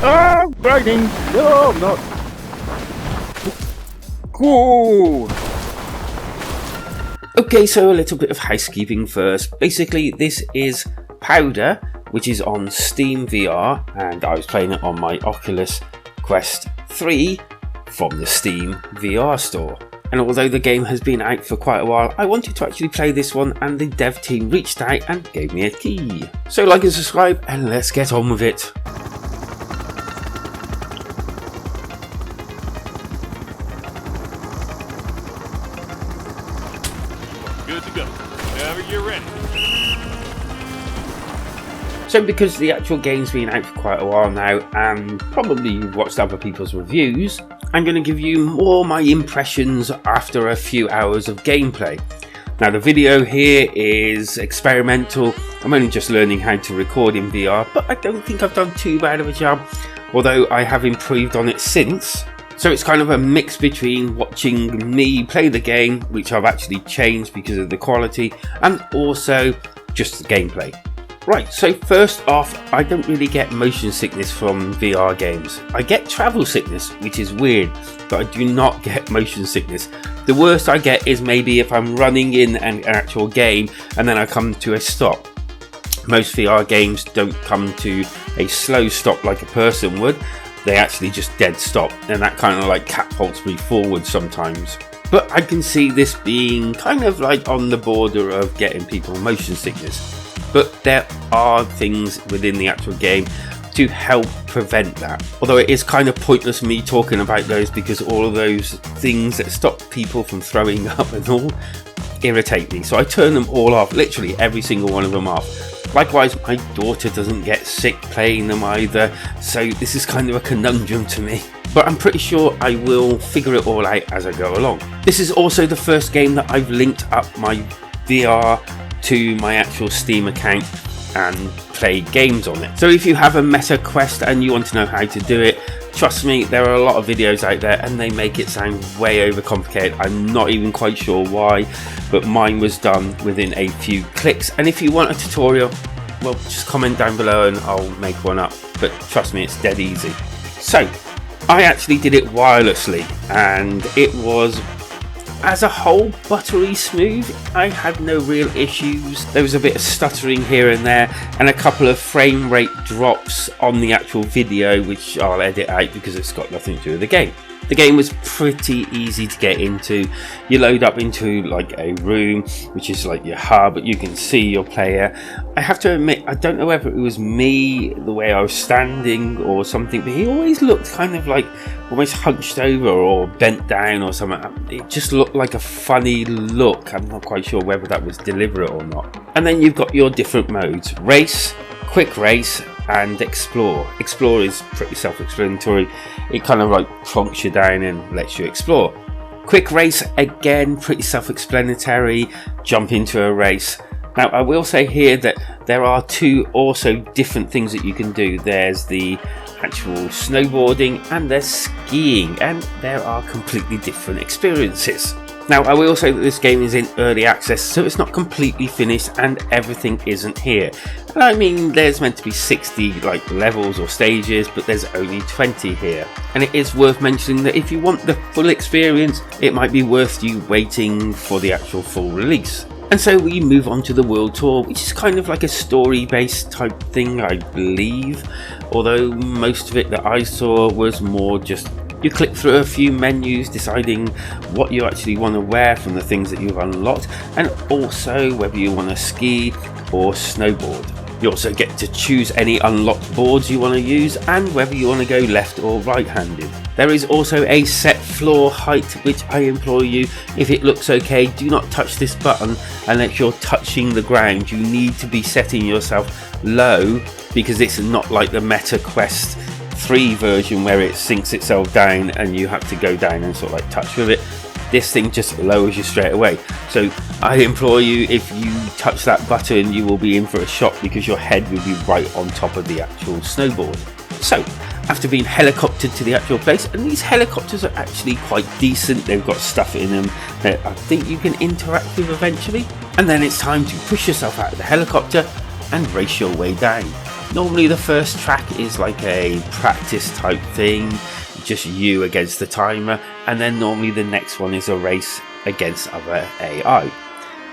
Ah, grinding! No, not. Cool! Okay, so a little bit of housekeeping first. Basically, this is Powder, which is on Steam VR, and I was playing it on my Oculus Quest 3 from the Steam VR store. And although the game has been out for quite a while, I wanted to actually play this one, and the dev team reached out and gave me a key. So like and subscribe, and let's get on with it. Good to go. Whenever you're ready. So because the actual game's been out for quite a while now, and probably you've watched other people's reviews, I'm going to give you more my impressions after a few hours of gameplay. Now the video here is experimental. I'm only just learning how to record in VR, but I don't think I've done too bad of a job, although I have improved on it since. So it's kind of a mix between watching me play the game, which I've actually changed because of the quality, and also just the gameplay. Right, so first off, I don't really get motion sickness from VR games. I get travel sickness, which is weird, but I do not get motion sickness. The worst I get is maybe if I'm running in an actual game and then I come to a stop. Most VR games don't come to a slow stop like a person would. They actually just dead stop, and that kind of like catapults me forward sometimes. But I can see this being kind of like on the border of getting people motion sickness. But there are things within the actual game to help prevent that. Although it is kind of pointless me talking about those, because all of those things that stop people from throwing up and all irritate me. So I turn them all off, literally every single one of them off. Likewise, my daughter doesn't get sick playing them either, so this is kind of a conundrum to me. But I'm pretty sure I will figure it all out as I go along. This is also the first game that I've linked up my VR to my actual Steam account and play games on it. So if you have a Meta Quest and you want to know how to do it, trust me, there are a lot of videos out there and they make it sound way overcomplicated. I'm not even quite sure why, but mine was done within a few clicks. And if you want a tutorial, well, just comment down below and I'll make one up. But trust me, it's dead easy. So I actually did it wirelessly, and it was, as a whole, buttery smooth. I had no real issues. There was a bit of stuttering here and there, and a couple of frame rate drops on the actual video, which I'll edit out because it's got nothing to do with the game. The game was pretty easy to get into. You load up into like a room, which is like your hub, but you can see your player. I have to admit, I don't know whether it was me, the way I was standing or something, but he always looked kind of like almost hunched over or bent down or something. It just looked like a funny look. I'm not quite sure whether that was deliberate or not. And then you've got your different modes: race, quick race, and explore. Explore is pretty self-explanatory. It kind of like plonks you down and lets you explore. Quick race, again, pretty self-explanatory. Jump into a race. Now I will say here that there are two also different things that you can do. There's the actual snowboarding and there's skiing, and there are completely different experiences. Now I will say that this game is in early access, so it's not completely finished and everything isn't here. And I mean, there's meant to be 60 like levels or stages, but there's only 20 here. And it is worth mentioning that if you want the full experience, it might be worth you waiting for the actual full release. And so we move on to the world tour, which is kind of like a story based type thing, I believe, although most of it that I saw was more just you click through a few menus deciding what you actually want to wear from the things that you've unlocked, and also whether you want to ski or snowboard. You also get to choose any unlocked boards you want to use and whether you want to go left or right handed. There is also a set floor height, which I implore you, if it looks okay, do not touch this button unless you're touching the ground. You need to be setting yourself low, because it's not like the Meta Quest 3 version where it sinks itself down and you have to go down and sort of like touch with it. This thing just lowers you straight away. So I implore you, if you touch that button, you will be in for a shock, because your head will be right on top of the actual snowboard. So after being helicoptered to the actual place, and these helicopters are actually quite decent, they've got stuff in them that I think you can interact with eventually, and then it's time to push yourself out of the helicopter and race your way down. Normally the first track is like a practice type thing, just you against the timer, and then normally the next one is a race against other AI.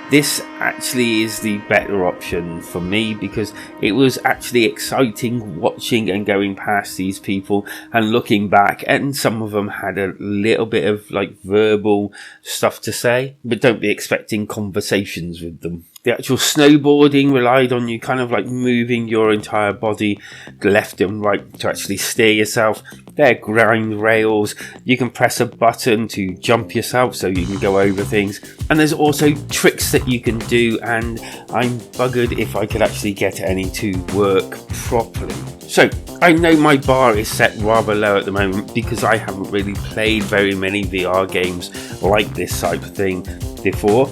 This actually is the better option for me because it was actually exciting watching and going past these people and looking back, and some of them had a little bit of like verbal stuff to say, but don't be expecting conversations with them. The actual snowboarding relied on you kind of like moving your entire body left and right to actually steer yourself. They're grind rails. You can press a button to jump yourself so you can go over things. And there's also tricks that you can do, and I'm buggered if I could actually get any to work properly. So I know my bar is set rather low at the moment because I haven't really played very many VR games like this type of thing before,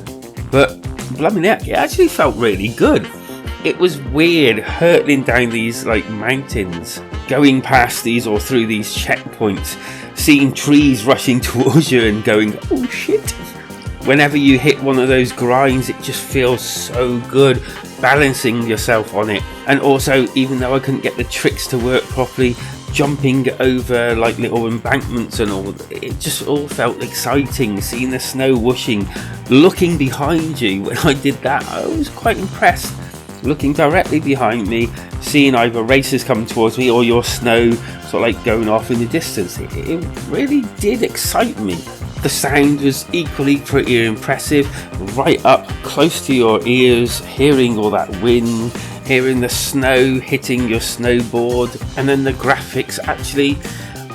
but blimey, it actually felt really good. It was weird hurtling down these like mountains, going past these or through these checkpoints, seeing trees rushing towards you and going, oh shit. Whenever you hit one of those grinds, it just feels so good balancing yourself on it. And also, even though I couldn't get the tricks to work properly, jumping over like little embankments and all, it just all felt exciting. Seeing the snow whooshing, looking behind you. When I did that, I was quite impressed. Looking directly behind me, seeing either racers coming towards me or your snow sort of like going off in the distance. It really did excite me. The sound was equally pretty impressive, right up close to your ears, hearing all that wind, hearing the snow hitting your snowboard, and then the graphics. Actually,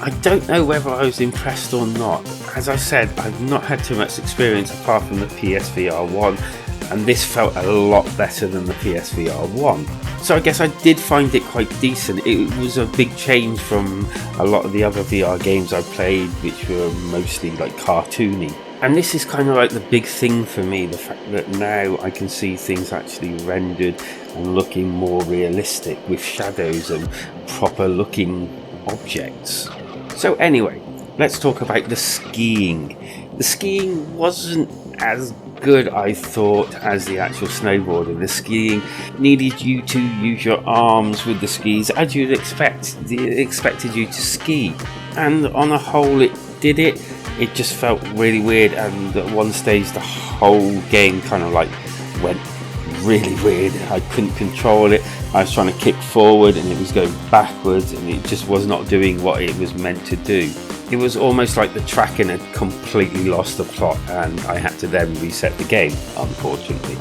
I don't know whether I was impressed or not. As I said, I've not had too much experience apart from the PSVR 1, and this felt a lot better than the PSVR 1. So I guess I did find it quite decent. It was a big change from a lot of the other VR games I played, which were mostly like cartoony. And this is kind of like the big thing for me, the fact that now I can see things actually rendered and looking more realistic with shadows and proper looking objects. So anyway, let's talk about the skiing. The skiing wasn't as good, I thought, as the actual snowboarding. The skiing needed you to use your arms with the skis as you'd expect. It expected you to ski, and on a whole it did it. It just felt really weird, and at one stage the whole game kind of like went really weird. I couldn't control it. I was trying to kick forward and it was going backwards, and it just was not doing what it was meant to do. It was almost like the tracking had completely lost the plot, and I had to then reset the game, unfortunately.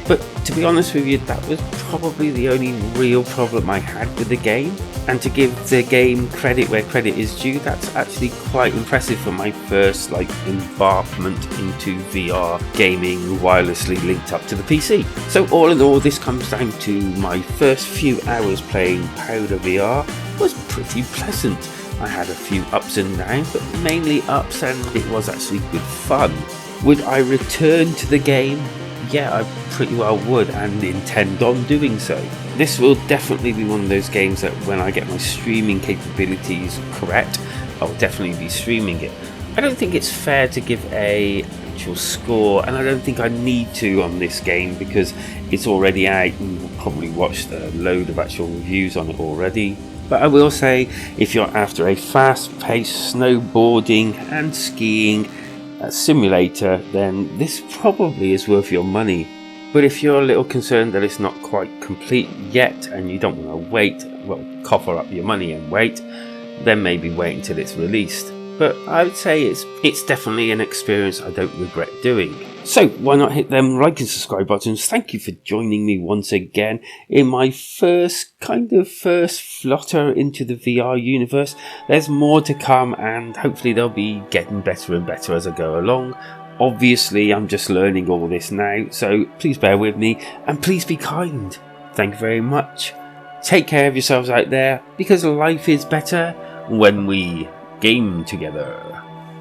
But to be honest with you, that was probably the only real problem I had with the game. And to give the game credit where credit is due, that's actually quite impressive for my first embarkment into VR gaming wirelessly linked up to the PC. So all in all, this comes down to my first few hours playing Powder VR was pretty pleasant. I had a few ups and downs, but mainly ups, and it was actually good fun. Would I return to the game? Yeah, I pretty well would, and intend on doing so. This will definitely be one of those games that when I get my streaming capabilities correct, I'll definitely be streaming it. I don't think it's fair to give a actual score, and I don't think I need to on this game because it's already out and you've probably watched a load of actual reviews on it already. But I will say, if you're after a fast-paced snowboarding and skiing simulator, then this probably is worth your money. But if you're a little concerned that it's not quite complete yet and you don't want to wait, cough up your money and wait, then maybe wait until it's released. But I would say it's definitely an experience I don't regret doing. So why not hit them like and subscribe buttons. Thank you for joining me once again in my first flutter into the VR universe. There's more to come, and hopefully they'll be getting better and better as I go along. Obviously I'm just learning all this now, so please bear with me and please be kind. Thank you very much. Take care of yourselves out there, because life is better when we game together.